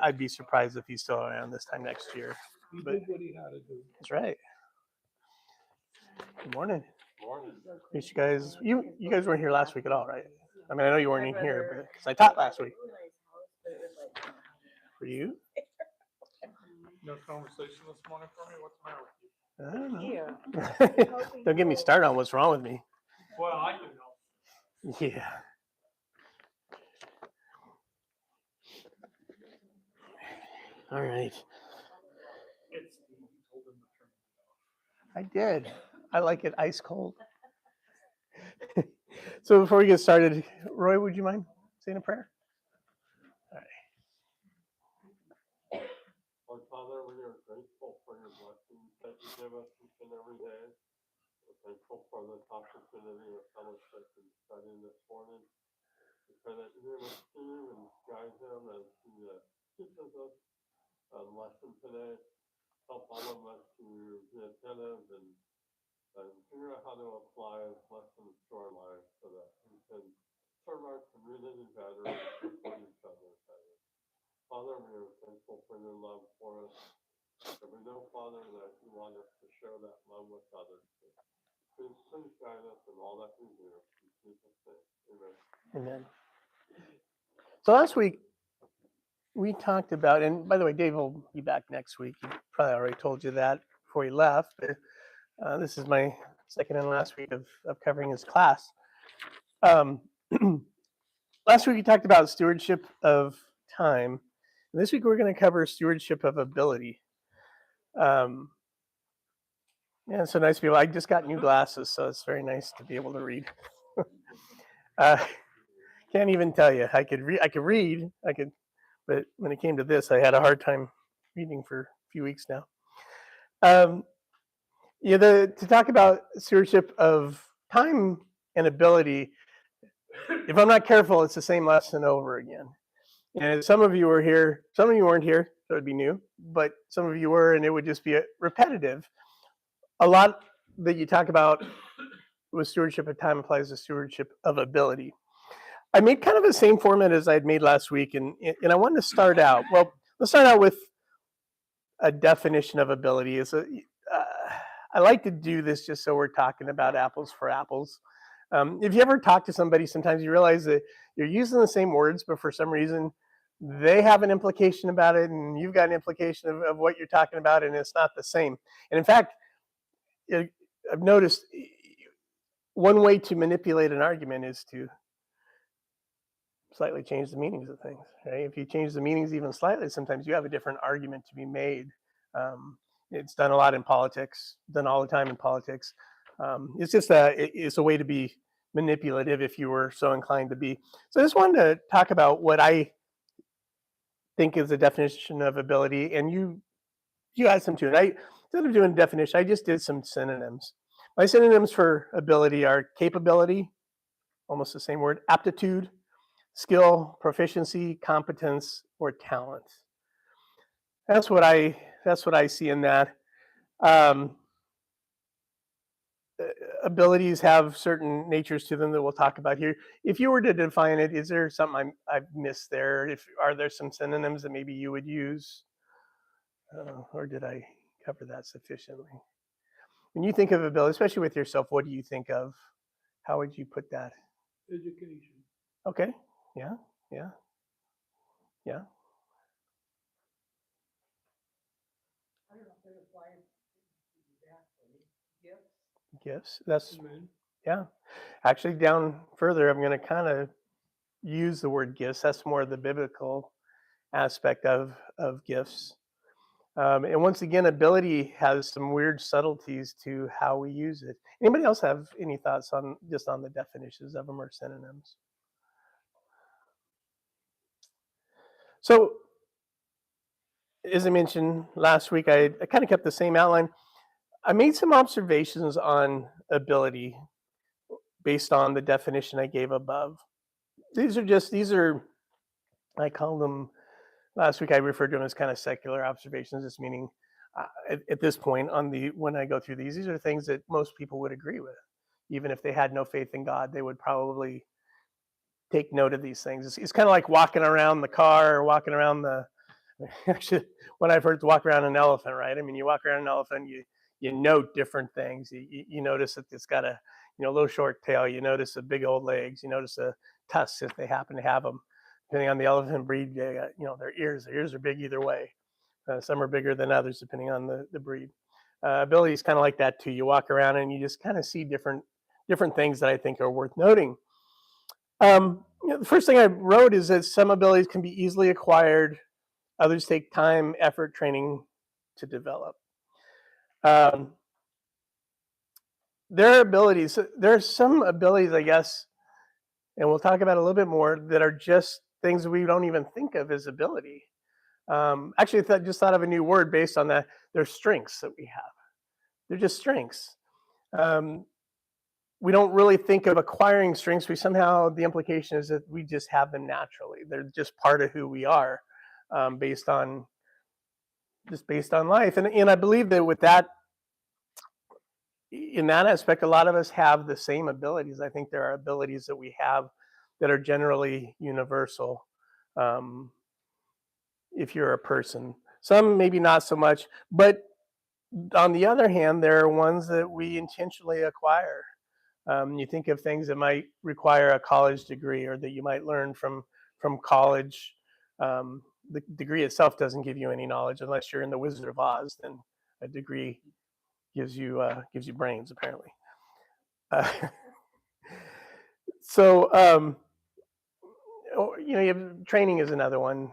I'd be surprised if he's still around this time next year. He did what he had to do. That's right. Good morning. Morning. You guys, you guys weren't here last week at all, right? I mean, I know you weren't in here, but because I taught last week. For you? No conversation this morning for me? What's the matter with you? I don't know. Don't get me started on what's wrong with me. Well, I can help. Yeah. All right. It's Steve. You told him to turn it off. I did. I like it ice cold. So before we get started, Roy, would you mind saying a prayer? All right. Lord Father, we are grateful for your blessings that you give us each and every day. We're thankful for this opportunity of fellowship and studying this morning. We pray that you give us Steve and guide him as he teaches us a lesson today. Help all of us to be attentive and figure out how to apply lessons to our lives so that we can serve our community better and support each other better. Father, we are thankful for your love for us. And we know, Father, that you want us to share that love with others. Please guide us in all that we do. In Jesus' name, amen. Amen. So last week, we talked about, and by the way, Dave will be back next week. He probably already told you that before he left. But, this is my second and last week of covering his class. Last week, we talked about stewardship of time. And this week, we're going to cover stewardship of ability. Yeah, it's so nice people. I just got new glasses, so it's very nice to be able to read. Can't even tell you. I could read. But when it came to this, I had a hard time reading for a few weeks now. To talk about stewardship of time and ability, if I'm not careful, it's the same lesson over again. And some of you were here, some of you weren't here, so it would be new, but some of you were, and it would just be repetitive. A lot that you talk about with stewardship of time applies to stewardship of ability. I made kind of the same format as I had made last week, and I wanted to start out. Well, let's start out with a definition of ability. I like to do this just so we're talking about apples for apples. If you ever talk to somebody, sometimes you realize that you're using the same words, but for some reason, they have an implication about it, and you've got an implication of what you're talking about, and it's not the same. And in fact, I've noticed one way to manipulate an argument is to slightly change the meanings of things. Right? If you change the meanings even slightly, sometimes you have a different argument to be made. It's done a lot in politics, done all the time in politics. It's just it's a way to be manipulative if you were so inclined to be. So I just wanted to talk about what I think is the definition of ability, and you add some to it. Instead of doing a definition, I just did some synonyms. My synonyms for ability are capability, almost the same word, aptitude, skill, proficiency, competence, or talent. That's what I see in that. Abilities have certain natures to them that we'll talk about here. If you were to define it, is there something I've missed there? Are there some synonyms that maybe you would use? Or did I cover that sufficiently? When you think of ability, especially with yourself, what do you think of? How would you put that? Education. Okay. Yeah. Gifts. That's yeah. Actually, down further, I'm going to kind of use the word gifts. That's more the biblical aspect of gifts. And once again, ability has some weird subtleties to how we use it. Anybody else have any thoughts on the definitions of them or synonyms? So, as I mentioned last week, I kind of kept the same outline. I made some observations on ability based on the definition I gave above. These are, I call them, last week I referred to them as kind of secular observations, just meaning at this point when I go through these are things that most people would agree with. Even if they had no faith in God, they would probably take note of these things. It's kind of like walking around the car or walking around the Actually, when I first walk around an elephant, right? I mean, you walk around an elephant, you note different things. You notice that it's got a little short tail. You notice the big old legs. You notice the tusks if they happen to have them. Depending on the elephant breed, they got, their ears. Their ears are big either way. Some are bigger than others depending on the breed. Ability is kind of like that too. You walk around and you just kind of see different things that I think are worth noting. The first thing I wrote is that some abilities can be easily acquired. Others take time, effort, training to develop. There are some abilities, I guess, and we'll talk about a little bit more, that are just things we don't even think of as ability. Actually, I just thought of a new word based on that. They're strengths that we have. They're just strengths. We don't really think of acquiring strengths. The implication is that we just have them naturally. They're just part of who we are, based on life. And I believe that with that, in that aspect, a lot of us have the same abilities. I think there are abilities that we have that are generally universal. If you're a person, some maybe not so much, but on the other hand, there are ones that we intentionally acquire. You think of things that might require a college degree, or that you might learn from college. The degree itself doesn't give you any knowledge unless you're in the Wizard of Oz. Then a degree gives you brains, apparently. So training is another one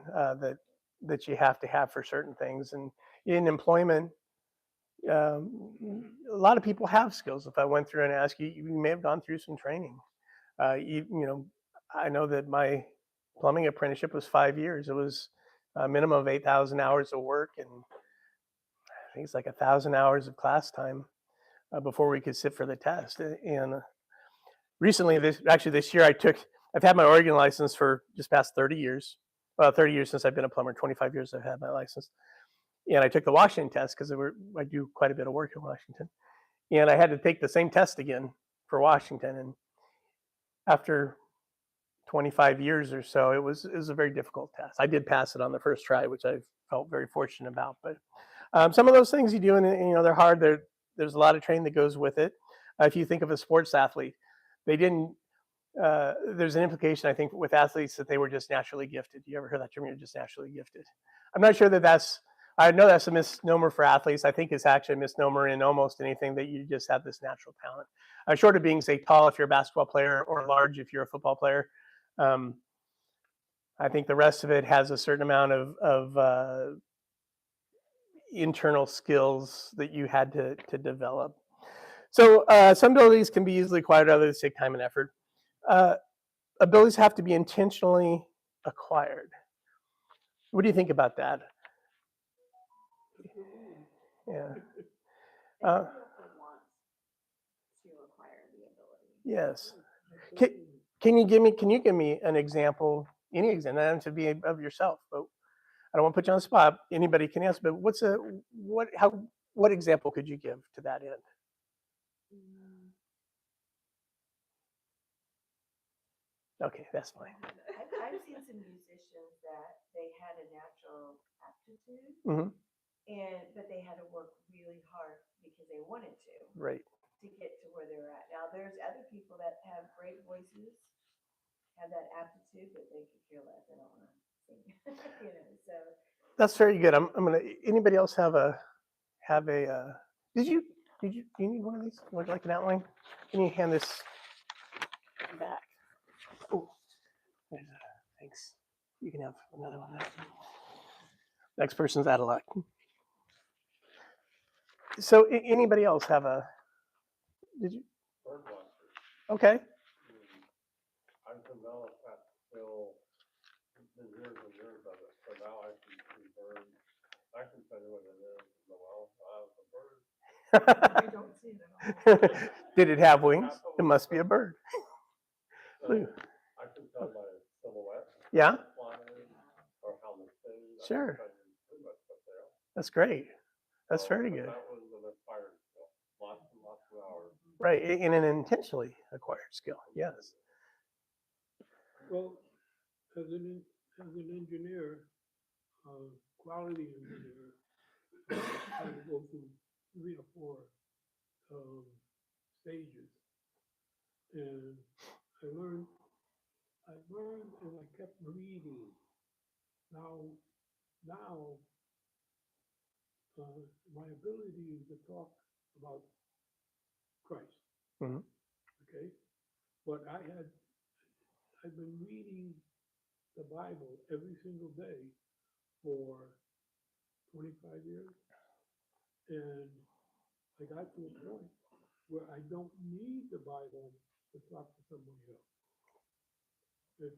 that you have to have for certain things. And in employment, a lot of people have skills. If I went through and asked you, you may have gone through some training. I know that my plumbing apprenticeship was 5 years. It was a minimum of 8,000 hours of work, and I think it's like 1,000 hours of class time before we could sit for the test. And recently, this year, I've had my Oregon license for just past 30 years. 30 years since I've been a plumber. 25 years I've had my license. And I took the Washington test because I do quite a bit of work in Washington. And I had to take the same test again for Washington. And after 25 years or so, it was a very difficult test. I did pass it on the first try, which I felt very fortunate about. But some of those things you do, and they're hard. There's a lot of training that goes with it. If you think of a sports athlete, they didn't. There's an implication, I think, with athletes that they were just naturally gifted. You ever heard that term? You're just naturally gifted. I'm not sure that's. I know that's a misnomer for athletes. I think it's actually a misnomer in almost anything, that you just have this natural talent. Short of being, say, tall if you're a basketball player, or large if you're a football player. I think the rest of it has a certain amount of internal skills that you had to develop. So some abilities can be easily acquired, others take time and effort. Abilities have to be intentionally acquired. What do you think about that? Yeah. Yes. Can you give me an example? Any example, not to be of yourself, but I don't want to put you on the spot. Anybody can answer. But what example could you give to that end? Okay, that's fine. I've seen some musicians that they had a natural aptitude, but they had to work really hard because they wanted to. Right. To get to where they're at. Now, there's other people that have great voices, have that aptitude, but they could care less. They don't want to sing. So. That's very good. I'm gonna. Anybody else have a? Do you need one of these? Would you like an outline? Can you hand this back? Oh, thanks. You can have another one. Next person's out of luck. So, anybody else have a? Did you? Okay. I've developed that skill in years and years of it, so now I can see birds. I can tell you what it is. Well, a bird. I don't see it at all. Did it have wings? It must be a bird. So I can tell by silhouette. Yeah. Or how they sing. Sure. That's great. That's very good. That was an acquired skill. Lots and lots of hours. Right, in an intentionally acquired skill. Yes. Well, as an engineer, quality engineer, I had to go through 3 or 4 stages, and I learned, and I kept reading. Now, my ability to talk about Christ, Mhm. okay? But I've been reading the Bible every single day for 25 years, and I got to a point where I don't need the Bible to talk to somebody else. And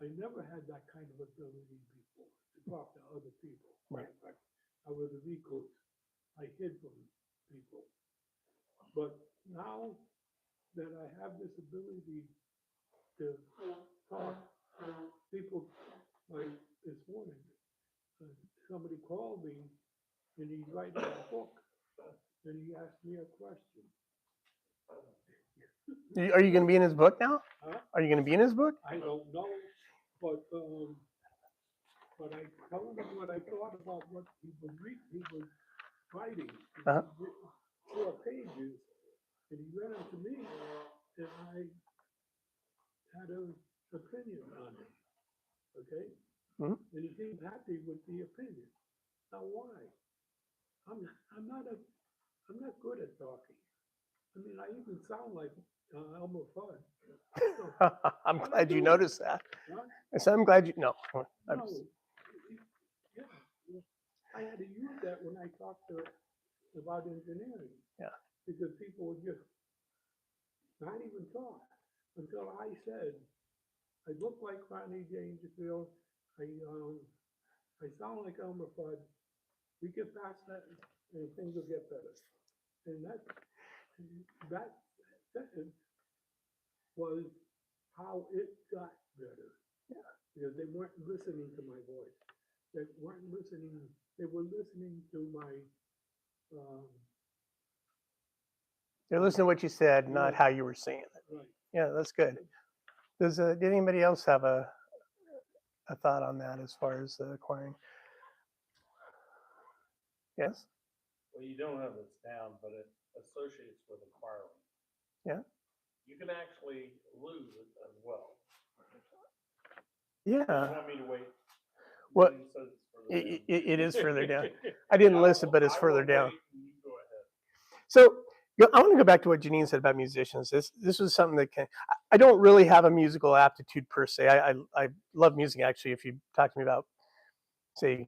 I never had that kind of ability before to talk to other people. Right. In fact, I was a recluse. I hid from people. But now that I have this ability to talk, people, like this morning, somebody called me and he's writing a book and he asked me a question. Are you going to be in his book now? Huh? Are you going to be in his book? I don't know, but I told him what I thought about what he was writing. Uh-huh. 4 pages, and he read them to me, and I had an opinion on it. Okay, Mhm. and he seemed happy with the opinion. Now, why? I'm not good at talking. I mean, I even sound like Elmer Fudd. I'm What glad I you do? noticed that. Huh? I said, I'm glad you. No. I'm No. just- Yeah. I had to use that when I talked about engineering. Yeah. Because people would just not even talk until I said, I look like Rodney Dangerfield. I sound like Elmer Fudd. We get past that and things will get better. And that sentence was how it got better. Yeah. Because they weren't listening to my voice. They weren't listening. They were listening to my, They're listening to what you said, not Right. how you were saying it. right. Yeah, that's good. Did anybody else have a thought on that as far as acquiring? Yes. Well, you don't have this down, but it associates with acquiring. Yeah. You can actually lose it as well. Yeah. You want me to wait? Well, Dean says it's further down. it is further down. I didn't listen, but it's I further will down. wait and you go ahead. So I want to go back to what Janine said about musicians. This was something that I don't really have a musical aptitude per se. I love music actually. If you talk to me about, say,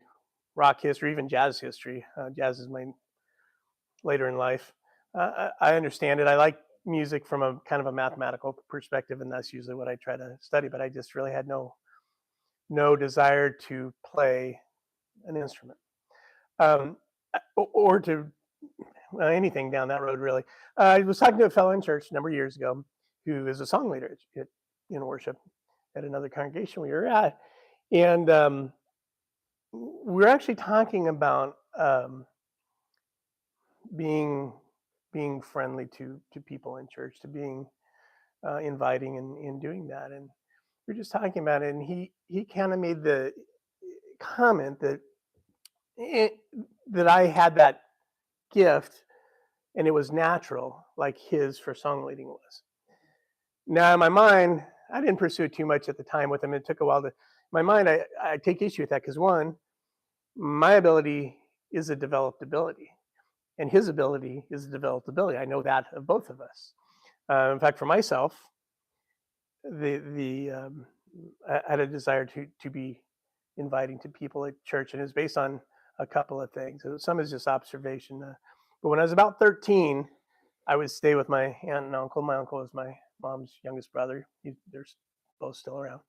rock history, even jazz history, jazz is my later in life. I understand it. I like music from a kind of a mathematical perspective, and that's usually what I try to study. But I just really had no desire to play an instrument, or to anything down that road, really. I was talking to a fellow in church a number of years ago who is a song leader in worship at another congregation we were at. And we were actually talking about being friendly to people in church, to being inviting and doing that. And we were just talking about it. And he kind of made the comment that I had that gift and it was natural, like his for song leading was. Now, in my mind, I didn't pursue it too much at the time with him. It took a while to. In my mind, I take issue with that because one, my ability is a developed ability, and his ability is a developed ability. I know that of both of us. In fact, for myself, I had a desire to be inviting to people at church, and it's based on a couple of things. Some is just observation. But when I was about 13, I would stay with my aunt and uncle. My uncle was my mom's youngest brother. They're both still around.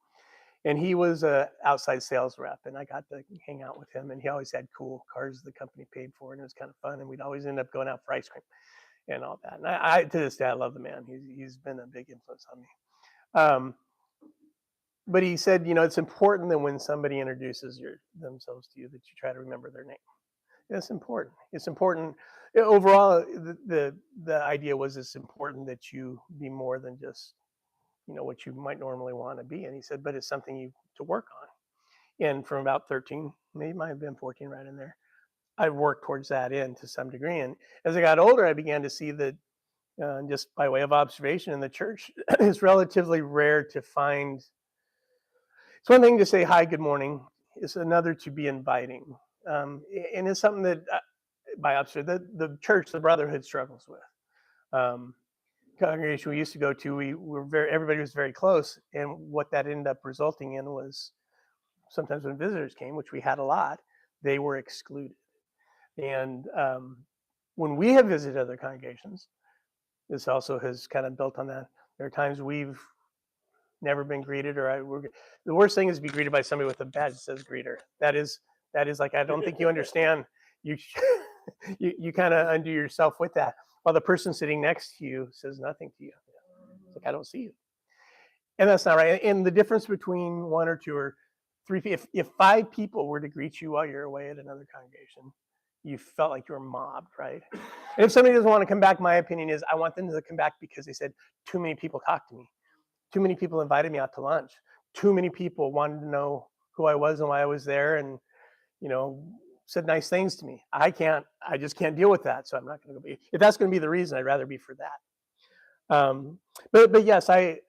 And he was a outside sales rep, and I got to hang out with him. And he always had cool cars the company paid for, and it was kind of fun. And we'd always end up going out for ice cream and all that. And I to this day, I love the man. He's been a big influence on me. But he said, it's important that when somebody introduces themselves to you, that you try to remember their name. It's important. It's important. Overall, the idea was it's important that you be more than just, what you might normally want to be. And he said, but it's something you to work on. And from about 13, maybe might have been 14 right in there, I worked towards that end to some degree. And as I got older, I began to see that just by way of observation in the church, it's relatively rare to find. It's one thing to say hi, good morning. It's another to be inviting. And it's something that, by observation, the church, the brotherhood struggles with. Congregation we used to go to, we were everybody was very close. And what that ended up resulting in was sometimes when visitors came, which we had a lot, they were excluded. And when we have visited other congregations, this also has kind of built on that. There are times we've never been greeted, or the worst thing is to be greeted by somebody with a badge that says greeter. That is like, I don't think you understand. You you kind of undo yourself with that, while the person sitting next to you says nothing to you. It's like, I don't see you. And that's not right. And the difference between one or two or three, if 5 people were to greet you while you're away at another congregation, you felt like you were mobbed, right? And if somebody doesn't want to come back, my opinion is I want them to come back because they said, too many people talked to me. Too many people invited me out to lunch. Too many people wanted to know who I was and why I was there, and, said nice things to me. I just can't deal with that. So I'm not going to go be, if that's going to be the reason, I'd rather be for that. But yes, I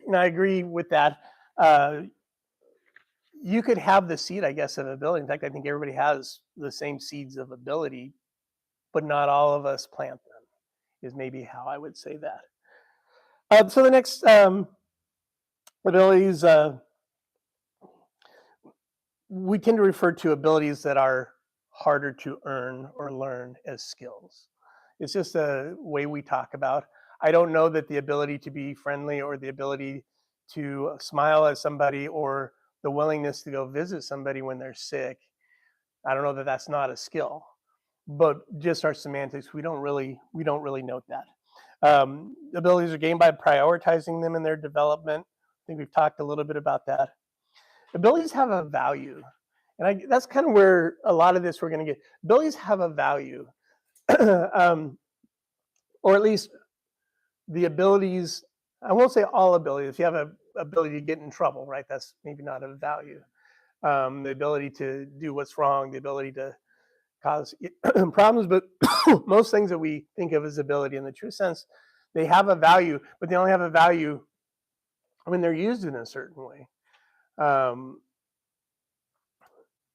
agree with that. You could have the seed, I guess, of ability. In fact, I think everybody has the same seeds of ability, but not all of us plant them, is maybe how I would say that. So the next abilities, we tend to refer to abilities that are harder to earn or learn as skills. It's just a way we talk about. I don't know that the ability to be friendly or the ability to smile at somebody or the willingness to go visit somebody when they're sick, I don't know that that's not a skill. But just our semantics, we don't really note that. Abilities are gained by prioritizing them in their development. I think we've talked a little bit about that. Abilities have a value. And that's kind of where a lot of this we're going to get. Abilities have a value. Or at least the abilities, I won't say all abilities. If you have an ability to get in trouble, right, that's maybe not of value. The ability to do what's wrong, the ability to cause problems, but most things that we think of as ability in the true sense, they have a value, but they only have a value when they're used in a certain way.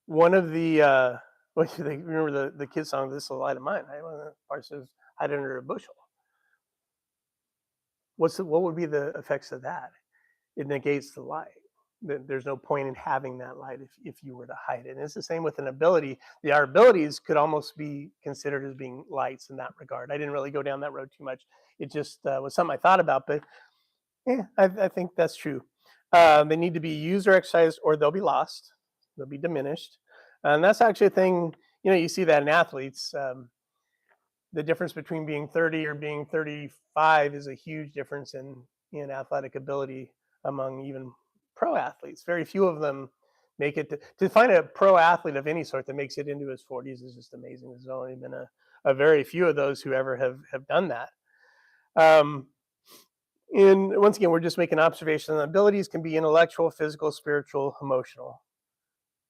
One of the, what do you think? Remember the kid song, "This is the light of mine," right? One of the parts says, "Hide under a bushel." What would be the effects of that? It negates the light. There's no point in having that light if you were to hide it. And it's the same with an ability. Our abilities could almost be considered as being lights in that regard. I didn't really go down that road too much. It just was something I thought about, but yeah, I think that's true. They need to be used or exercised, or they'll be lost. They'll be diminished. And that's actually a thing, you see that in athletes. The difference between being 30 or being 35 is a huge difference in athletic ability among even pro athletes. Very few of them make it to find a pro athlete of any sort that makes it into his 40s is just amazing. There's only been a very few of those who ever have done that. And once again, we're just making observations. Abilities can be intellectual, physical, spiritual, emotional.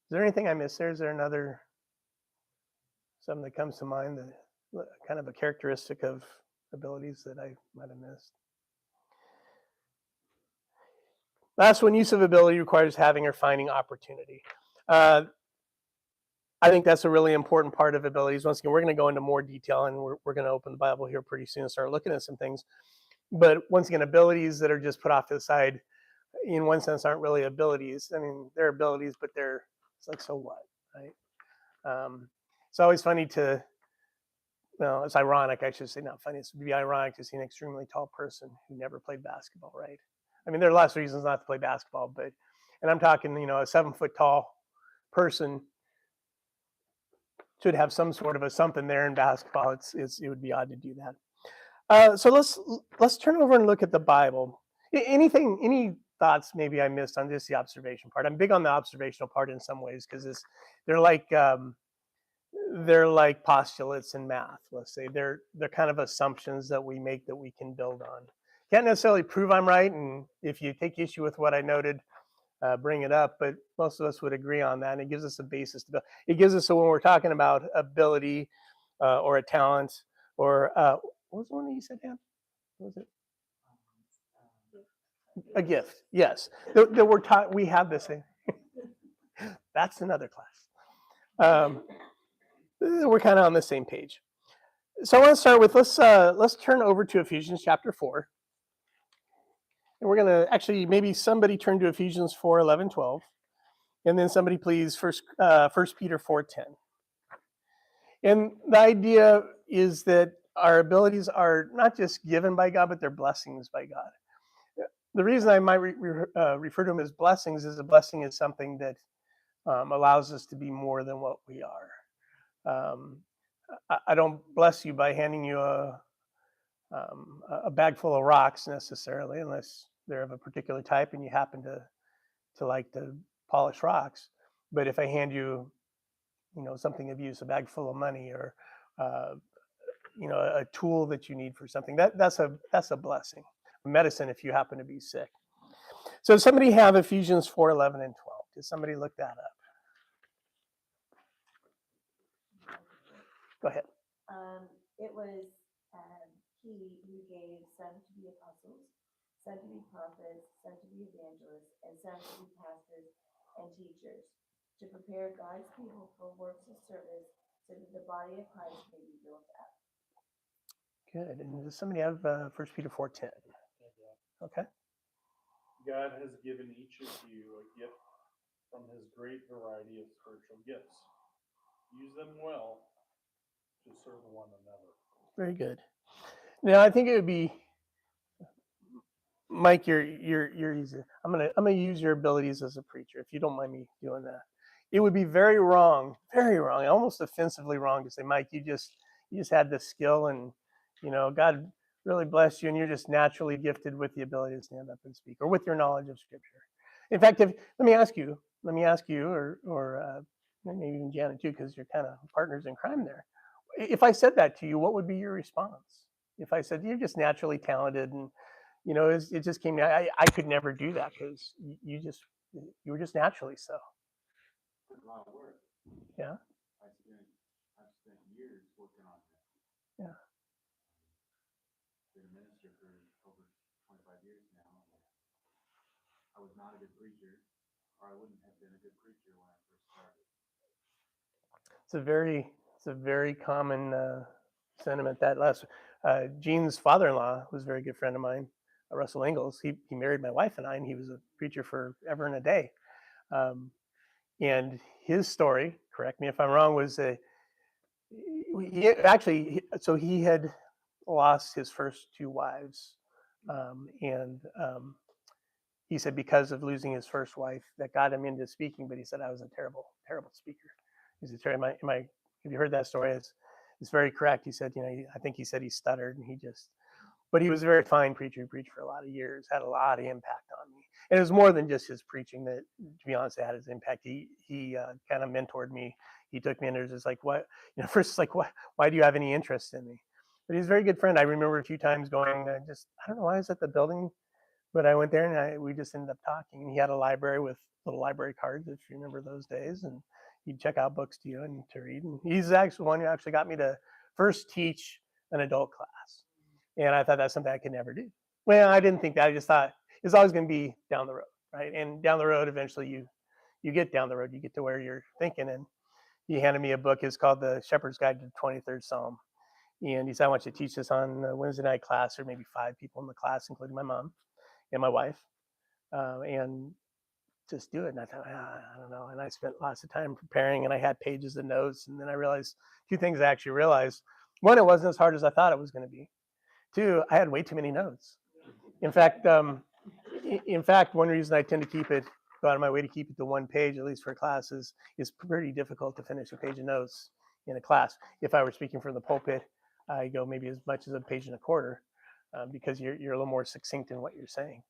Is there anything I missed there? Is there something that comes to mind, that kind of a characteristic of abilities that I might have missed? Last one, use of ability requires having or finding opportunity. I think that's a really important part of abilities. Once again, we're going to go into more detail, and we're going to open the Bible here pretty soon and start looking at some things. But once again, abilities that are just put off to the side, in one sense, aren't really abilities. I mean, they're abilities, but it's like, so what, right? It's always funny it's ironic, I should say, not funny. It would be ironic to see an extremely tall person who never played basketball, right? I mean, there are lots of reasons not to play basketball, and I'm talking, a 7 foot tall person should have some sort of a something there in basketball. It would be odd to do that. So let's turn over and look at the Bible. Any thoughts maybe I missed on just the observation part? I'm big on the observational part in some ways because they're like postulates in math. Let's say they're kind of assumptions that we make that we can build on. Can't necessarily prove I'm right, and if you take issue with what I noted, bring it up, but most of us would agree on that. And it gives us a basis to build. It gives us, so when we're talking about ability or a talent or what was the one that you said, Dan? What was it? A gift. Yes. That we're taught, we have this thing. That's another class. We're kind of on the same page. So I want to start with, let's turn over to Ephesians chapter 4. And we're going to actually, maybe somebody turn to Ephesians 4, 11, 12. And then somebody please, First Peter 4, 10. And the idea is that our abilities are not just given by God, but they're blessings by God. The reason I might refer to them as blessings is a blessing is something that allows us to be more than what we are. I don't bless you by handing you a bag full of rocks necessarily, unless they're of a particular type and you happen to like to polish rocks. But if I hand you, something of use, a bag full of money, or a tool that you need for something, that's a blessing. Medicine if you happen to be sick. So does somebody have Ephesians 4, 11, and 12? Did somebody look that up? Go ahead. It was he who gave some to be apostles, some to be prophets, some to be evangelists, and some to be pastors and teachers, to prepare God's people for works of service, so that the body of Christ may be built up. Good. And does somebody have 1 Peter 4:10? Okay. God has given each of you a gift from his great variety of spiritual gifts. Use them well to serve one another. Very good. Now I think it would be, Mike, you're easy. I'm gonna use your abilities as a preacher, if you don't mind me doing that. It would be very wrong, almost offensively wrong to say, Mike, you just had this skill, and God really blessed you, and you're just naturally gifted with the ability to stand up and speak, or with your knowledge of Scripture. In fact, let me ask you, or maybe even Janet too, because you're kind of partners in crime there. If I said that to you, what would be your response? If I said you're just naturally talented, and it just came. I could never do that because you were just naturally so. A lot of work. Yeah. I've spent years working on that. Yeah. Been a minister for over 25 years now. I was not a good preacher, or I wouldn't have been a good preacher when I first started. It's a very common sentiment. That last Gene's father-in-law was a very good friend of mine, Russell Ingalls. He married my wife and I, and he was a preacher forever and a day. And his story, correct me if I'm wrong, was he had lost his first two wives, and he said because of losing his first wife that got him into speaking. But he said I was a terrible speaker. He said, Terry, have you heard that story? It's very correct. He said, I think he said he stuttered, and but he was a very fine preacher. He preached for a lot of years, had a lot of impact on me. And it was more than just his preaching that, to be honest, had his impact. He kind of mentored me. He took me in. There's just like, what, first it's like, why do you have any interest in me? But he's a very good friend. I remember a few times going, I don't know why I was at the building, but I went there and we just ended up talking. And he had a library with little library cards, if you remember those days. And he'd check out books to you and to read. And he's actually one who actually got me to first teach an adult class. And I thought that's something I could never do. Well, I didn't think that. I just thought it's always going to be down the road, right? And down the road, eventually you get down the road, you get to where you're thinking. And he handed me a book. It's called The Shepherd's Guide to the 23rd Psalm. And he said, I want you to teach this on a Wednesday night class. There may be 5 people in the class, including my mom and my wife. And just do it. And I thought, I don't know. And I spent lots of time preparing, and I had pages of notes. And then I realized 2 things I actually realized. One, it wasn't as hard as I thought it was going to be. 2, I had way too many notes. In fact, one reason I tend to go out of my way to keep it to 1 page, at least for classes, is pretty difficult to finish a page of notes in a class. If I were speaking from the pulpit, I go maybe as much as a page and a quarter, because you're a little more succinct in what you're saying.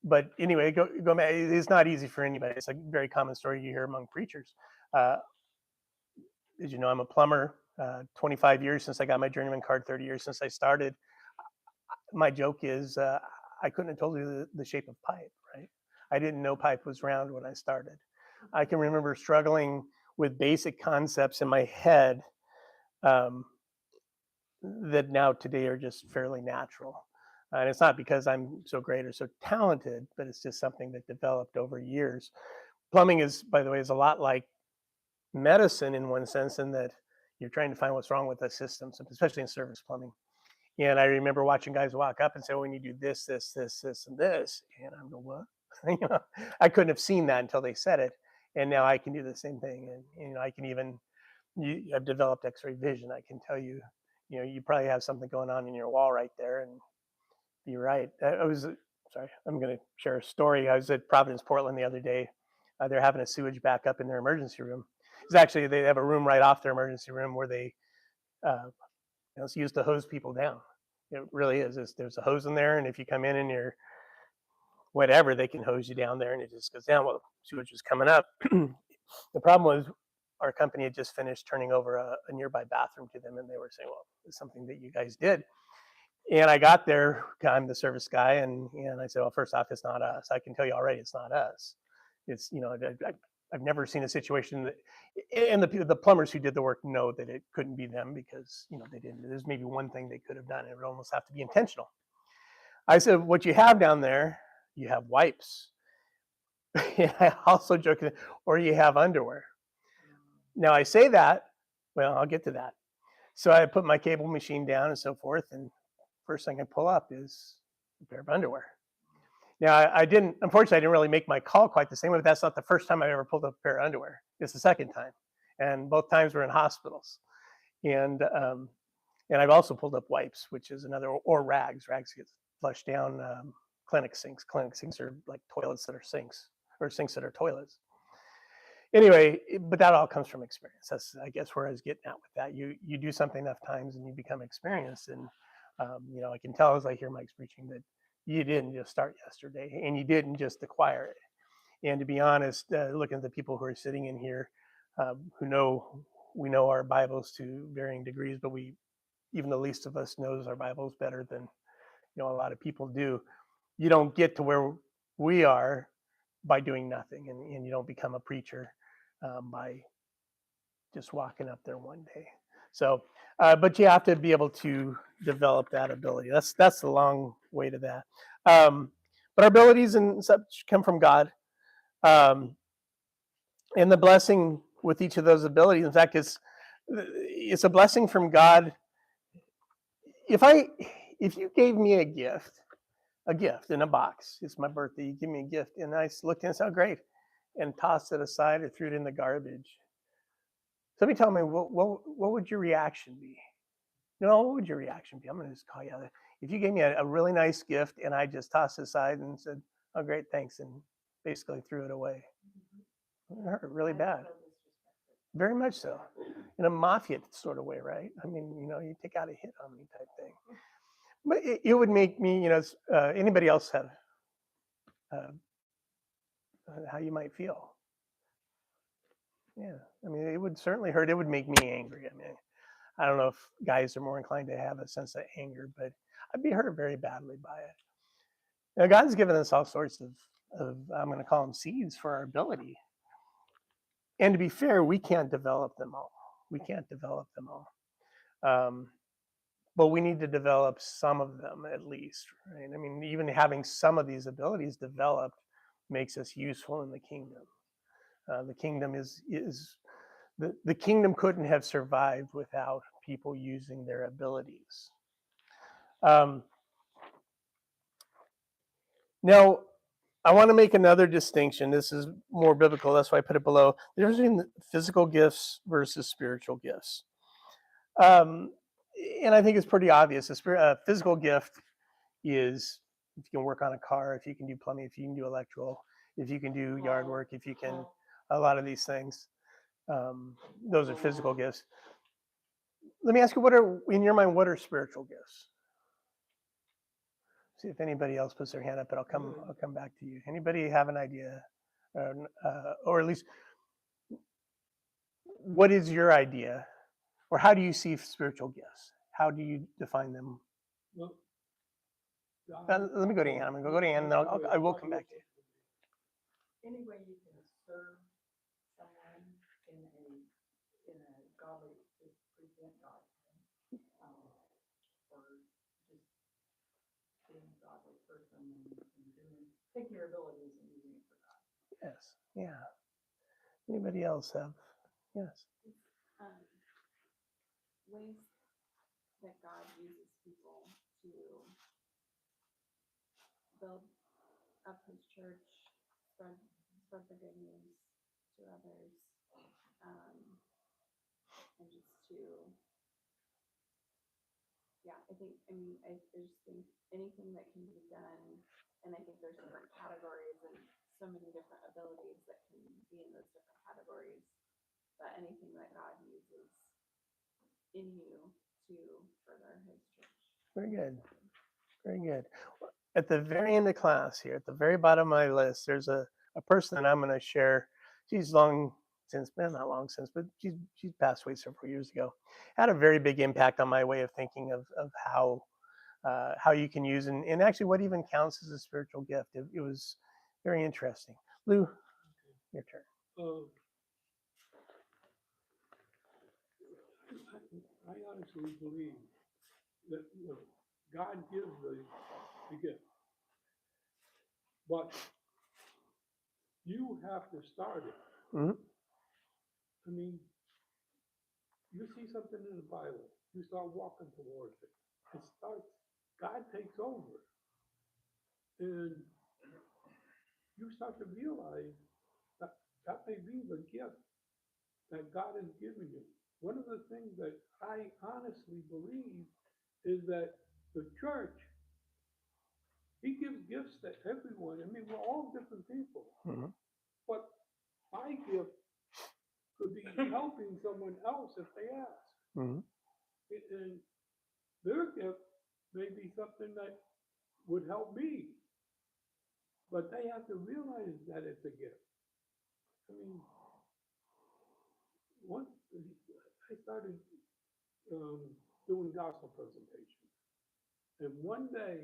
But anyway, go back. It's not easy for anybody. It's a very common story you hear among preachers. As you know, I'm a plumber. 25 years since I got my journeyman card, 30 years since I started. My joke is I couldn't have told you the shape of pipe, right? I didn't know pipe was round when I started. I can remember struggling with basic concepts in my head um, that now today are just fairly natural. And it's not because I'm so great or so talented, but it's just something that developed over years. Plumbing is, by the way, is a lot like medicine in one sense, in that you're trying to find what's wrong with the systems, especially in service plumbing. And I remember watching guys walk up and say, "Oh, we need to do this, this, this, this, and this." And I'm going, "What?" You know, I couldn't have seen that until they said it. And now I can do the same thing. And you know, I can even, I've developed X-ray vision. I can tell you, you know, you probably have something going on in your wall right there. And you're right. I was, sorry, I'm going to share a story. I was at Providence, Portland the other day. They're having a sewage backup in their emergency room. It's actually, they have a room right off their emergency room where they, you know, it's used to hose people down. It really is. There's a hose in there, and if you come in and you're whatever, they can hose you down there, and it just goes down. Well, sewage was coming up. The problem was our company had just finished turning over a nearby bathroom to them, and they were saying, "Well, it's something that you guys did." And I got there, I'm the service guy, and I said, "Well, first off, it's not us. I can tell you already, it's not us. It's, you know, I've never seen a situation that, and the plumbers who did the work know that it couldn't be them because, you know, they didn't. There's maybe one thing they could have done. It would almost have to be intentional." I said, "What you have down there, you have wipes." And I also joked, "Or you have underwear." Now I say that, well, I'll get to that. So I put my cable machine down and so forth, and first thing I pull up is a pair of underwear. Now, I didn't, unfortunately, I didn't really make my call quite the same way, but that's not the first time I've ever pulled up a pair of underwear. It's the second time. And both times were in hospitals. And I've also pulled up wipes, which is another, or rags. Rags get flushed down clinic sinks. Clinic sinks are like toilets that are sinks, or sinks that are toilets. Anyway, but that all comes from experience. That's, I guess, where I was getting at with that. You do something enough times and you become experienced. And you know, I can tell as I hear Mike's preaching that you didn't just start yesterday, and you didn't just acquire it. And to be honest, looking at the people who are sitting in here, who know, we know our Bibles to varying degrees, but even the least of us knows our Bibles better than, you know, a lot of people do. You don't get to where we are by doing nothing, and you don't become a preacher by just walking up there one day. So, but you have to be able to develop that ability. That's the long way to that. But our abilities and such come from God, and the blessing with each of those abilities. In fact, it's a blessing from God. If you gave me a gift in a box, it's my birthday, you give me a gift, and I looked and said, "Oh, great," and tossed it aside or threw it in the garbage. Somebody tell me, what would your reaction be? No, what would your reaction be? I'm going to just call you out. If you gave me a really nice gift and I just tossed it aside and said, "Oh, great, thanks," and basically threw it away, it hurt really bad. Very much so. In a mafia sort of way, right? I mean, you know, you take out a hit on me type thing. But it would make me, you know, anybody else have how you might feel? Yeah, I mean, it would certainly hurt. It would make me angry. I mean, I don't know if guys are more inclined to have a sense of anger, but I'd be hurt very badly by it. Now, God's given us all sorts of I'm going to call them seeds for our ability. And to be fair, we can't develop them all. We can't develop them all. But we need to develop some of them at least, right? I mean, even having some of these abilities developed makes us useful in the kingdom. The kingdom the kingdom couldn't have survived without people using their abilities. Now, I want to make another distinction. This is more biblical. That's why I put it below. There's between physical gifts versus spiritual gifts. And I think it's pretty obvious. A physical gift is if you can work on a car, if you can do plumbing, if you can do electrical, if you can do yard work, if you can, a lot of these things. Those are physical gifts. Let me ask you, in your mind, what are spiritual gifts? See if anybody else puts their hand up, but I'll come back to you. Anybody have an idea, or at least what is your idea, or how do you see spiritual gifts? How do you define them? Well, Let me go to Ann. I'm going to go to Ann, and then I will come back to you. any way you can serve someone in a godly, to present God to them, or just being a godly person and doing, taking your abilities and using it for God. Yes. Yeah. Anybody else have? Yes. um, ways that God uses people to build up his church, spread the good news to others, and just to, yeah, I just think anything that can be done, and I think there's different categories and so many different abilities that can be in those different categories, but anything that God uses in you to further his church. Very good. Very good. At the very end of class here, at the very bottom of my list, there's a person that I'm going to share. She's long since, not long since, but she's passed away several years ago. Had a very big impact on my way of thinking of how you can use and actually what even counts as a spiritual gift. It was very interesting. Lou, your turn. I honestly believe that, God gives the gift, but you have to start it. Mm-hmm. I mean, you see something in the Bible, you start walking towards it. It starts, God takes over. And you start to realize that that may be the gift that God has given you. One of the things that I honestly believe is that the church, he gives gifts to everyone. I mean, we're all different people. Mm-hmm. But my gift could be helping someone else if they ask. Mm-hmm. And their gift may be something that would help me. But they have to realize that it's a gift. I mean, once I started doing gospel presentations, and one day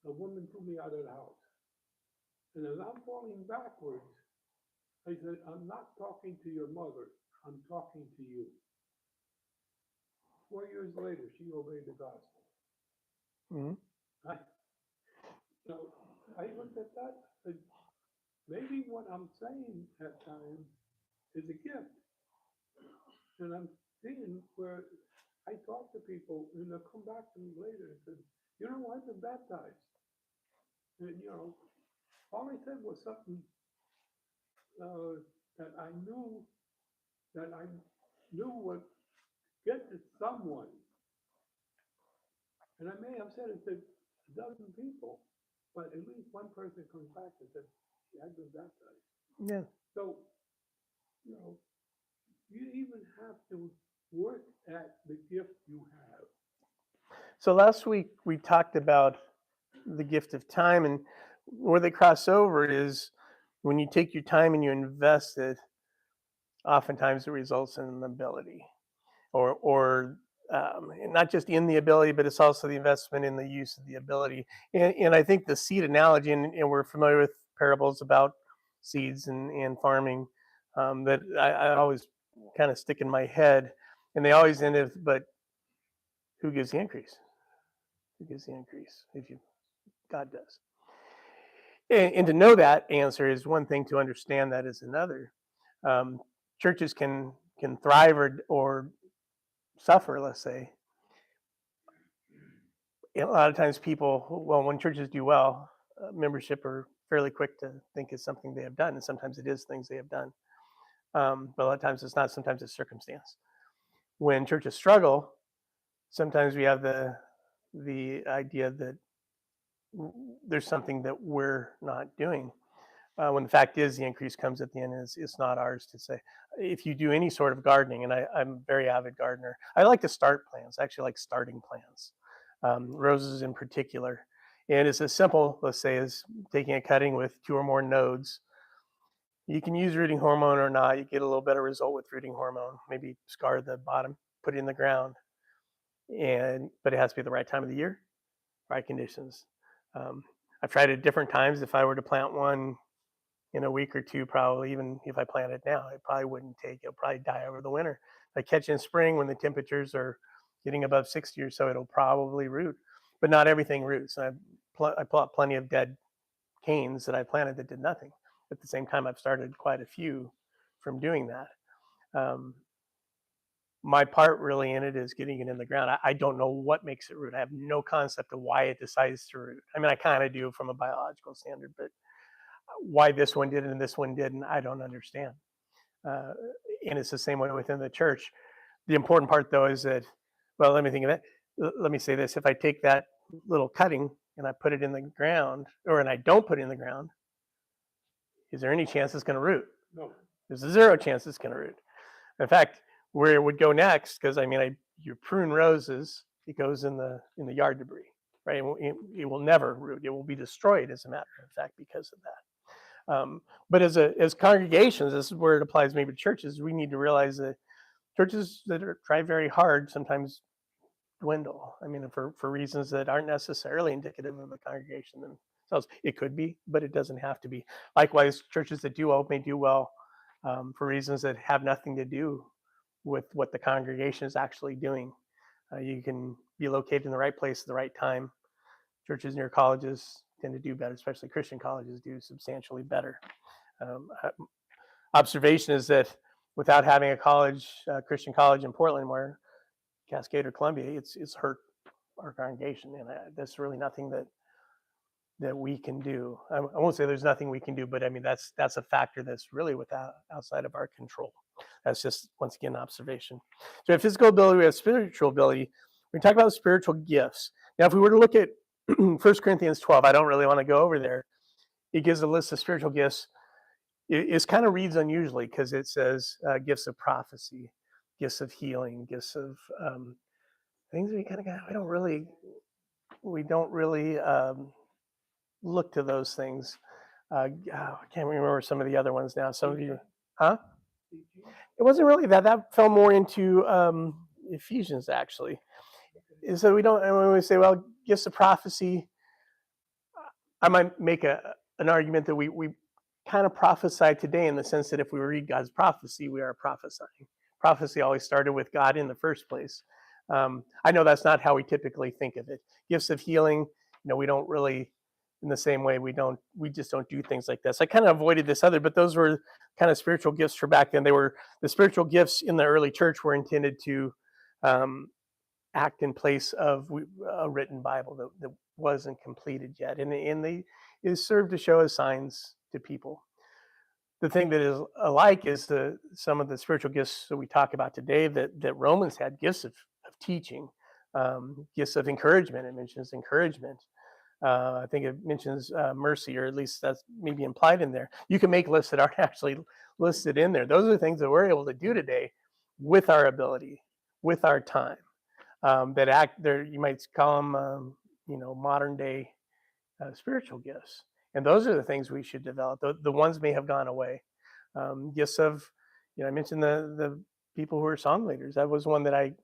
a woman threw me out of the house. And as I'm falling backwards, I said, I'm not talking to your mother, I'm talking to you. 4 years later, she obeyed the gospel. Mm-hmm. I looked at that and said, maybe what I'm saying at times is a gift. And I'm seeing where I talk to people and they'll come back to me later and say, I've been baptized. And, all I said was something that I knew would get to someone. And I may have said it to a dozen people, but at least one person comes back and says, yeah, I've been baptized. Yeah. So, you even have to work at the gift you have. So last week we talked about the gift of time, and where they cross over is when you take your time and you invest it, oftentimes it results in an ability, or not just in the ability, but it's also the investment in the use of the ability. And I think the seed analogy, and we're familiar with parables about seeds and farming, that I always kind of stick in my head, and they always end with, but who gives the increase? Who gives the increase? God does. And to know that answer is one thing, to understand that is another. Churches can thrive or suffer, let's say. And a lot of times when churches do well, membership are fairly quick to think it's something they have done, and sometimes it is things they have done. But a lot of times it's not, sometimes it's circumstance. When churches struggle, sometimes we have the idea that there's something that we're not doing. When the fact is the increase comes at the end, it's not ours to say. If you do any sort of gardening, and I'm a very avid gardener, I like to start plants. I actually like starting plants, roses in particular. And it's as simple, let's say, as taking a cutting with 2 or more nodes. You can use rooting hormone or not. You get a little better result with rooting hormone. Maybe scar the bottom, put it in the ground, but it has to be the right time of the year, right conditions. I've tried it at different times. If I were to plant one in a week or two, probably. Even if I plant it now, it probably wouldn't take. It'll probably die over the winter. If I catch it in spring when the temperatures are getting above 60 or so, it'll probably root. But not everything roots. I pull out plenty of dead canes that I planted that did nothing. At the same time, I've started quite a few from doing that. My part really in it is getting it in the ground. I don't know what makes it root. I have no concept of why it decides to root. I mean, I kind of do from a biological standard, but why this one did and this one didn't, I don't understand. And it's the same way within the church. The important part, though, is that, well, let me think of that. Let me say this. If I take that little cutting and I put it in the ground, and I don't put it in the ground, is there any chance it's going to root? No. There's a zero chance it's going to root. In fact, where it would go next, because I mean, you prune roses, it goes in the yard debris, right? It will never root. It will be destroyed, as a matter of fact, because of that. But as congregations, this is where it applies maybe to churches. We need to realize that churches that try very hard sometimes dwindle. I mean, for reasons that aren't necessarily indicative of the congregation themselves. It could be, but it doesn't have to be. Likewise, churches that do well may do well for reasons that have nothing to do with what the congregation is actually doing. You can be located in the right place at the right time. Churches near colleges tend to do better, especially Christian colleges do substantially better. Observation is that without having a college, Christian college in Portland, where Cascade or Columbia, it's hurt our congregation, and that's really nothing that we can do. I won't say there's nothing we can do, but I mean that's a factor that's really outside of our control. That's just, once again, observation. So we have physical ability, we have spiritual ability. We talk about spiritual gifts. Now, if we were to look at 1 Corinthians 12, I don't really want to go over there. It gives a list of spiritual gifts. It kind of reads unusually because it says gifts of prophecy, gifts of healing, gifts of things we kind of got. We don't really look to those things. I can't remember some of the other ones now. Some of you, huh? It wasn't really that. That fell more into Ephesians, actually. So we don't, and when we say, well, gifts of prophecy, I might make an argument that we kind of prophesy today in the sense that if we read God's prophecy, we are prophesying. Prophecy always started with God in the first place. I know that's not how we typically think of it. Gifts of healing, we don't really, in the same way, we just don't do things like this. I kind of avoided this other, but those were kind of spiritual gifts for back then. The spiritual gifts in the early church were intended to act in place of a written Bible that wasn't completed yet, and they served to show as signs to people. The thing that is alike is some of the spiritual gifts that we talk about today that Romans had, gifts of teaching, gifts of encouragement. It mentions encouragement. I think it mentions mercy, or at least that's maybe implied in there. You can make lists that aren't actually listed in there. Those are the things that we're able to do today with our ability, with our time. That act there, you might call them, modern day spiritual gifts. And those are the things we should develop. The ones may have gone away. Gifts of, I mentioned the people who are song leaders. That was one that I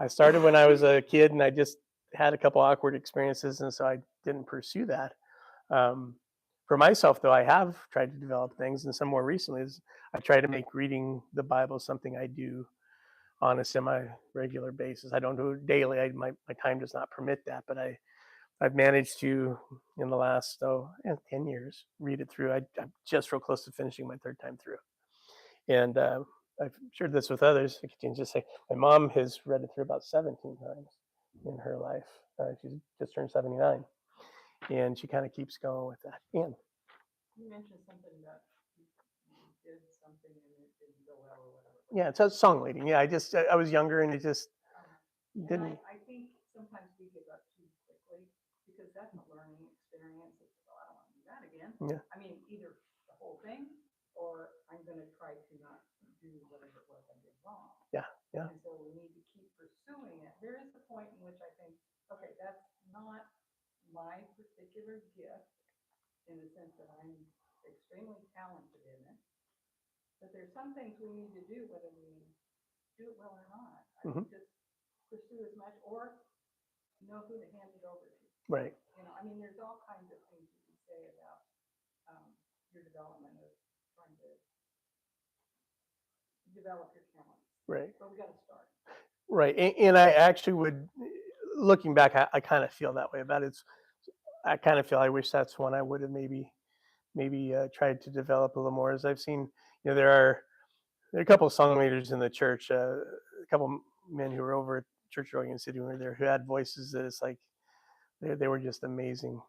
started when I was a kid, and I just had a couple awkward experiences, and so I didn't pursue that. For myself, though, I have tried to develop things, and some more recently is I try to make reading the Bible something I do on a semi-regular basis. I don't do it daily. My time does not permit that, but I've managed to, in the last 10 years, read it through. I'm just real close to finishing my third time through. And I've shared this with others. I can just say my mom has read it through about 17 times in her life. She's just turned 79. And she kind of keeps going with that. And You mentioned something about you did something and it didn't go well or whatever. yeah, it's a song leading. Yeah, I was younger and it just didn't. I think sometimes we give up too quickly because that's a learning experience. It's, well, I don't want to do that again. Yeah. I mean, either the whole thing or I'm going to try to not do whatever it was I did wrong. Yeah. And so we need to keep pursuing it. There is a point in which I think, okay, that's not my particular gift in the sense that I'm extremely talented in it. But there's some things we need to do whether we do it well or not. I mean, just pursue as much or know who to hand it over to. Right. I mean, there's all kinds of things you can say about your development of trying to develop your talents. Right. But we gotta start. Right. And I actually would, looking back, I kind of feel that way about it. I kind of feel I wish that's one I would have maybe tried to develop a little more. As I've seen, there are a couple of song leaders in the church, a couple men who were over at Church of Oregon City when we were there, who had voices that it's like they were just amazing.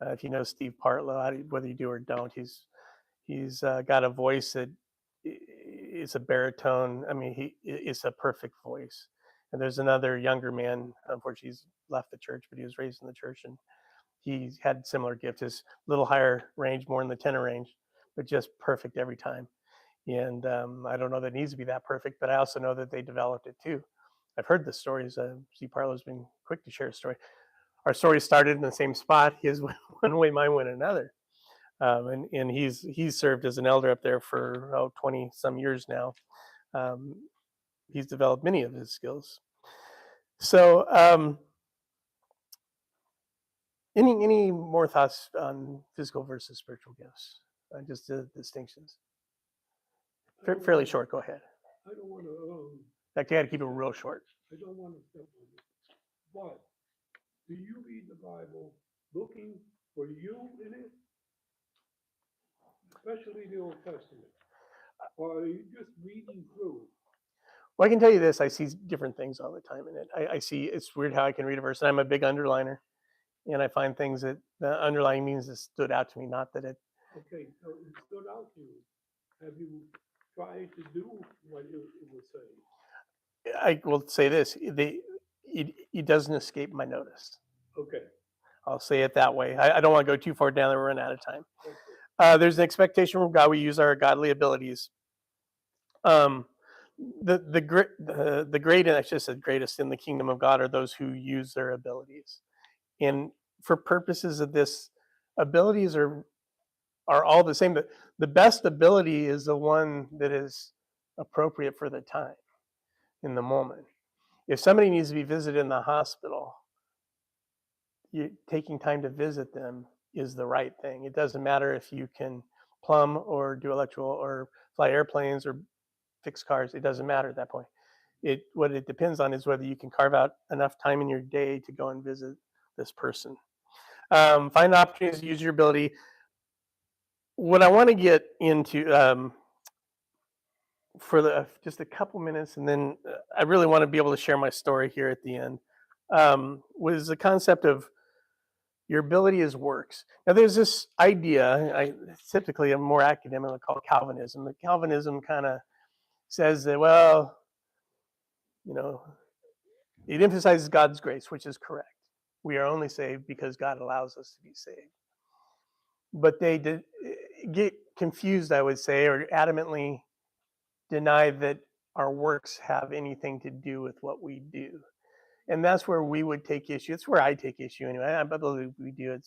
If you know Steve Partlow, whether you do or don't, he's got a voice that is a baritone. I mean, it's a perfect voice. And there's another younger man. Unfortunately, he's left the church, but he was raised in the church, and he had similar gifts. His little higher range, more in the tenor range, but just perfect every time. And I don't know that it needs to be that perfect, but I also know that they developed it too. I've heard the stories. Steve Parlow's been quick to share a story. Our story started in the same spot. His went one way, mine went another. And he's served as an elder up there for 20 some years now. Um, he's developed many of his skills. So, any more thoughts on physical versus spiritual gifts? Just the distinctions. Fairly short. Go ahead. I don't wanna, I got to keep it real short. I don't wanna step on it. But, do you read the Bible looking for you in it? Especially the Old Testament? Or are you just reading through? Well, I can tell you this: I see different things all the time in it. I see. It's weird how I can read a verse, and I'm a big underliner, and I find things that the underlying means that stood out to me. Not that it. Okay, so it stood out to you. Have you tried to do what it was saying? I will say this: it doesn't escape my notice. Okay, I'll say it that way. I don't want to go too far down. That we're running out of time. okay. There's an expectation from God. We use our godly abilities. The great, and I should have said greatest in the kingdom of God are those who use their abilities. And for purposes of this, abilities are all the same. But the best ability is the one that is appropriate for the time, in the moment. If somebody needs to be visited in the hospital, taking time to visit them is the right thing. It doesn't matter if you can plumb or do electrical or fly airplanes or fix cars. It doesn't matter at that point. What it depends on is whether you can carve out enough time in your day to go and visit this person. Find opportunities to use your ability. What I want to get into for just a couple minutes, and then I really want to be able to share my story here at the end, was the concept of your ability is works. Now, there's this idea, typically a more academic called Calvinism. The Calvinism kind of says that, well, it emphasizes God's grace, which is correct. We are only saved because God allows us to be saved. But they get confused, I would say, or adamantly deny that our works have anything to do with what we do. And that's where we would take issue. It's where I take issue anyway. I believe we do.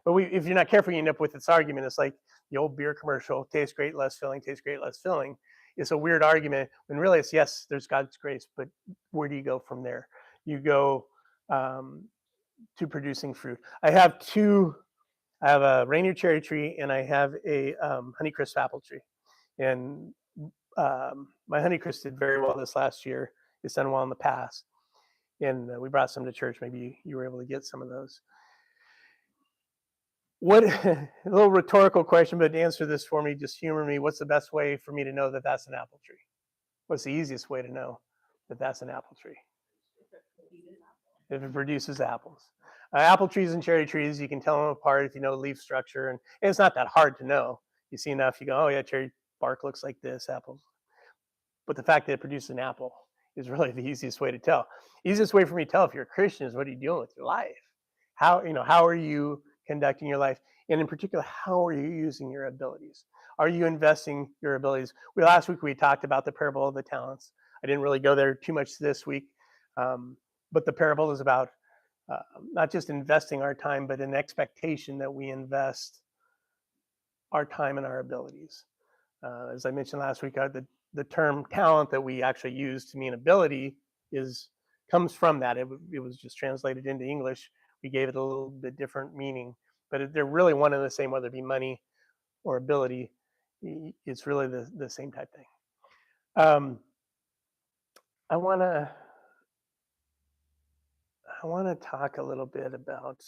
But if you're not careful, you end up with this argument. It's like the old beer commercial: tastes great, less filling, tastes great, less filling. It's a weird argument when really it's, yes, there's God's grace, but where do you go from there? You go to producing fruit. I have a Rainier cherry tree, and I have a Honeycrisp apple tree. And my Honeycrisp did very well this last year. It's done well in the past. And we brought some to church. Maybe you were able to get some of those. What a little rhetorical question, but answer this for me. Just humor me. What's the best way for me to know that that's an apple tree? What's the easiest way to know that that's an apple tree? If it produces apples. Apple trees and cherry trees, you can tell them apart if you know leaf structure, and it's not that hard to know. You see enough, you go, oh yeah, cherry bark looks like this, apples. But the fact that it produces an apple is really the easiest way to tell. Easiest way for me to tell if you're a Christian is, what are you doing with your life? How are you conducting your life? And in particular, how are you using your abilities? Are you investing your abilities? Last week we talked about the parable of the talents. I didn't really go there too much this week, but the parable is about not just investing our time, but an expectation that we invest our time and our abilities. As I mentioned last week, the term talent that we actually use to mean ability comes from that. It was just translated into English. We gave it a little bit different meaning, but they're really one and the same, whether it be money or ability, it's really the same type thing. I want to talk a little bit about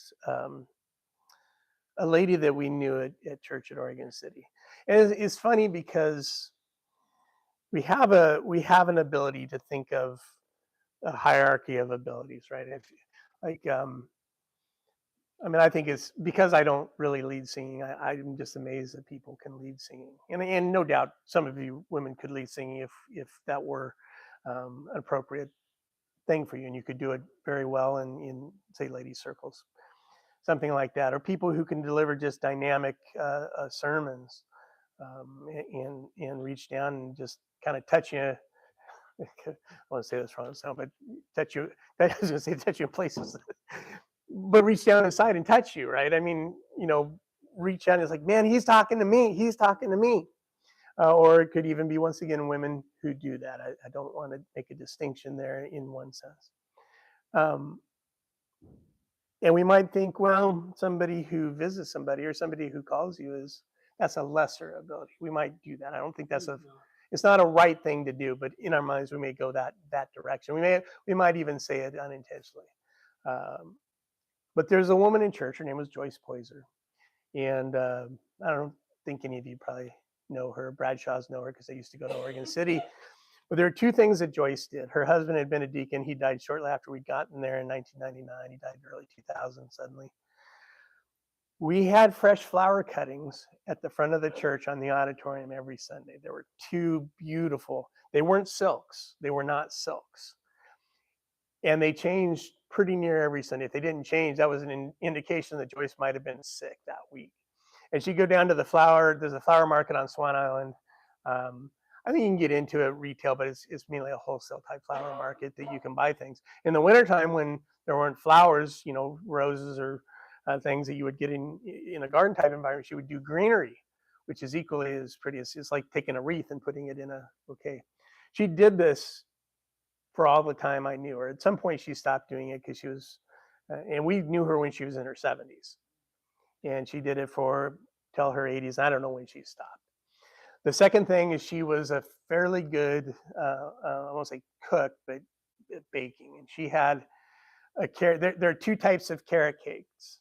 a lady that we knew at church at Oregon City. And it's funny because we have an ability to think of a hierarchy of abilities, right? I think it's because I don't really lead singing. I'm just amazed that people can lead singing, and no doubt some of you women could lead singing if that were an appropriate thing for you, and you could do it very well in say ladies circles, something like that, or people who can deliver just dynamic sermons and reach down and just kind of touch you. I want to say this wrong, but touch you. I was going to say touch you in places, but reach down inside and touch you, right? I mean, reach out and it's like, man, he's talking to me. He's talking to me. Or it could even be, once again, women who do that. I don't want to make a distinction there in one sense. And we might think, well, somebody who visits somebody or somebody whu calls you that's a lesser ability. We might do that. I don't think it's not a right thing to do, but in our minds we may go that direction. We might even say it unintentionally. But there's a woman in church. Her name was Joyce Poyser, and I don't think any of you probably know her. Bradshaws know her because they used to go to Oregon City. But there are two things that Joyce did. Her husband had been a deacon. He died shortly after we'd gotten there in 1999. He died in early 2000 suddenly. We had fresh flower cuttings at the front of the church on the auditorium every Sunday. There were two beautiful, they weren't silks. They were not silks. And they changed pretty near every Sunday. If they didn't change, that was an indication that Joyce might have been sick that week. And she'd go down to there's a flower market on Swan Island. I think you can get into it retail, but it's mainly a wholesale type flower market that you can buy things. In the wintertime, when there weren't flowers, roses or things that you would get in a garden type environment, she would do greenery, which is equally as pretty. It's like taking a wreath and putting it in a bouquet. She did this for all the time I knew her. At some point, she stopped doing it because she was, and we knew her when she was in her 70s. And she did it till her 80s. I don't know when she stopped. The second thing is she was a fairly good, I won't say cook, but baking. And she had a carrot. There are two types of carrot cakes.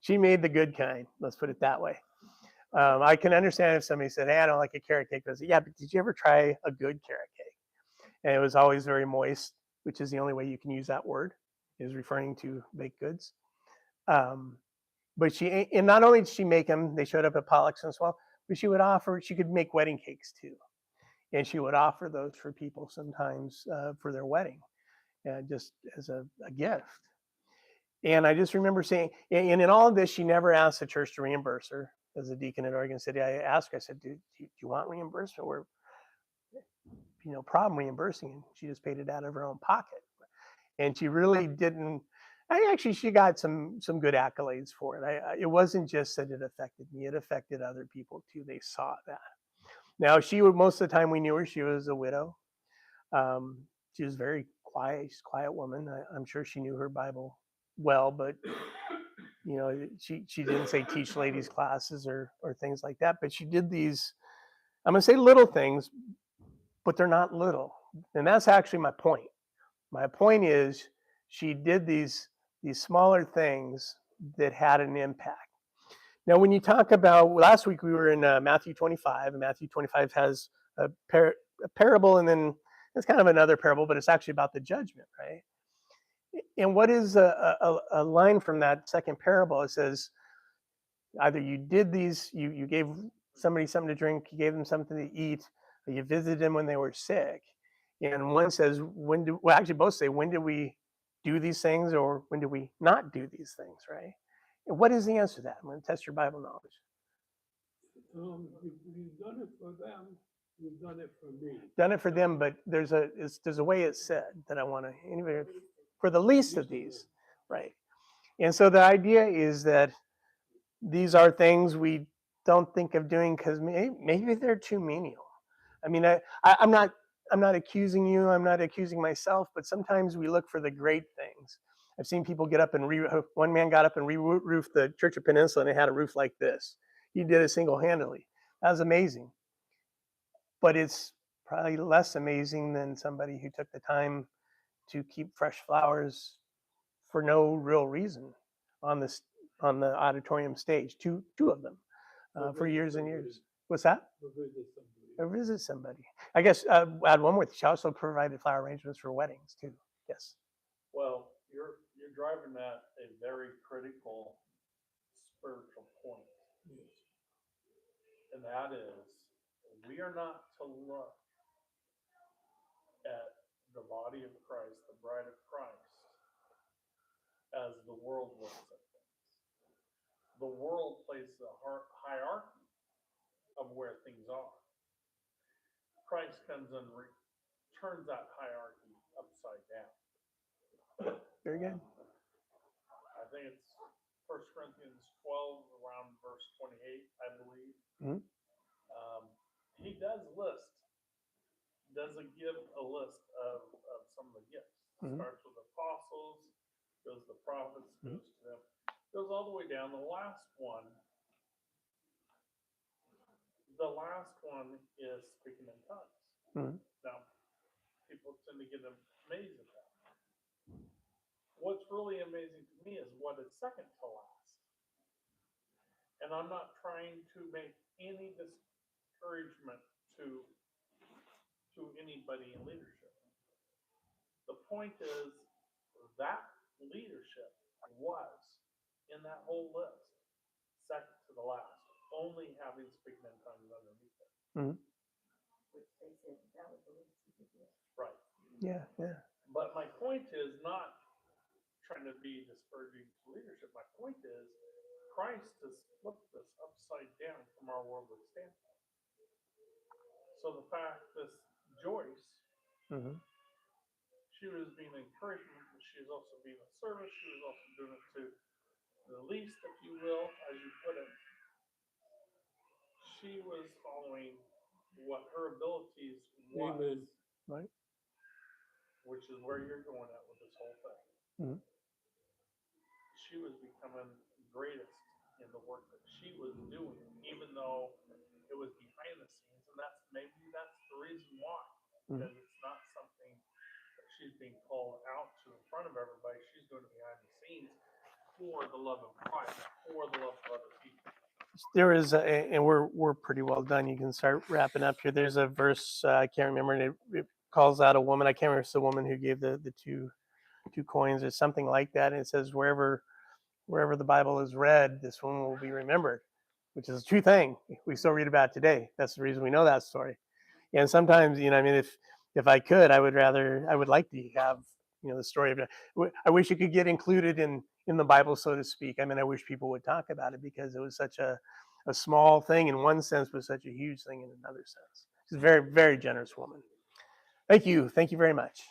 She made the good kind. Let's put it that way. I can understand if somebody said, "Hey, I don't like a carrot cake." I said, "Yeah, but did you ever try a good carrot cake?" And it was always very moist, which is the only way you can use that word, is referring to baked goods. But and not only did she make them, they showed up at Pollock's as well, but she could make wedding cakes too. And she would offer those for people sometimes for their wedding, just as a gift. And I just remember saying, and in all of this, she never asked the church to reimburse her as a deacon at Oregon City. I asked her, I said, do you want reimbursement? We're, problem reimbursing. And she just paid it out of her own pocket. And she really didn't. She got some good accolades for it. It wasn't just that it affected me; it affected other people too. They saw that. Now most of the time we knew her. She was a widow. She was very quiet. She's a quiet woman. I'm sure she knew her Bible well, but she didn't say teach ladies classes or things like that. But she did these. I'm going to say little things, but they're not little, and that's actually my point. My point is she did these smaller things that had an impact. Now, when you talk about, last week we were in Matthew 25, and Matthew 25 has a parable, and then it's kind of another parable, but it's actually about the judgment, right? And what is a line from that second parable? It says, either you did these, you gave somebody something to drink, you gave them something to eat, or you visited them when they were sick. And one says, both say, when did we do these things, or when did we not do these things, right? And what is the answer to that? I'm going to test your Bible knowledge. You've done it for them. You've done it for me. Done it for them, but there's a way it's said that I want to, for the least of these, right? And so the idea is that these are things we don't think of doing because maybe they're too menial. I mean, I'm not accusing you. I'm not accusing myself. But sometimes we look for the great things. I've seen people get up and one man got up and re-roofed the Church of Peninsula, and it had a roof like this. he did it single-handedly. That was amazing. But it's probably less amazing than somebody who took the time to keep fresh flowers for no real reason on this on the auditorium stage. Two of them for years and years. What's that? Or visit somebody. I guess add one more thing. She also provided flower arrangements for weddings too. Yes. Well, you're driving at a very critical spiritual point. And that is, we are not to look at the body of Christ, the bride of Christ, as the world looks at things. The world places a hierarchy of where things are. Christ comes and turns that hierarchy upside down. Very good. I think it's 1 Corinthians 12, around verse 28, I believe. Mhm. He does give a list of some of the gifts. Mhm. Starts with apostles, goes to the prophets, Mhm. goes to them, goes all the way down. The last one is speaking in tongues. Mhm. Now, people tend to get amazed at that. What's really amazing to me is what is second to last. And I'm not trying to make any discouragement to anybody in leadership. The point is that leadership was in that whole list, second to the last, only having speaking in tongues underneath it. Mhm. Which they said that was the least you could do. Right. Yeah. Yeah. But my point is not trying to be discouraging to leadership. My point is Christ has flipped this upside down from our worldly standpoint. So the fact this Joyce, Mhm. she was being encouragement, but she was also being a service. She was also doing it to the least, if you will, as you put it. She was following what her abilities was, Amen. Right. which is where you're going at with this whole thing. Mhm. She was becoming greatest in the work that she was doing, even though it was behind the scenes, and that's the reason why, because it's not something that she's being called out to in front of everybody. She's doing it behind the scenes for the love of Christ, for the love of other people. There is, and we're pretty well done. You can start wrapping up here. There's a verse I can't remember, and it calls out a woman. I can't remember if it's the woman who gave the two coins or something like that. And it says wherever the Bible is read, this woman will be remembered, which is a true thing. We still read about today. That's the reason we know that story. And sometimes, I mean, if I could, I would like to have, the story of it. I wish it could get included in the Bible, so to speak. I mean, I wish people would talk about it because it was such a small thing in one sense, but such a huge thing in another sense. She's a very, very generous woman. Thank you. Thank you very much.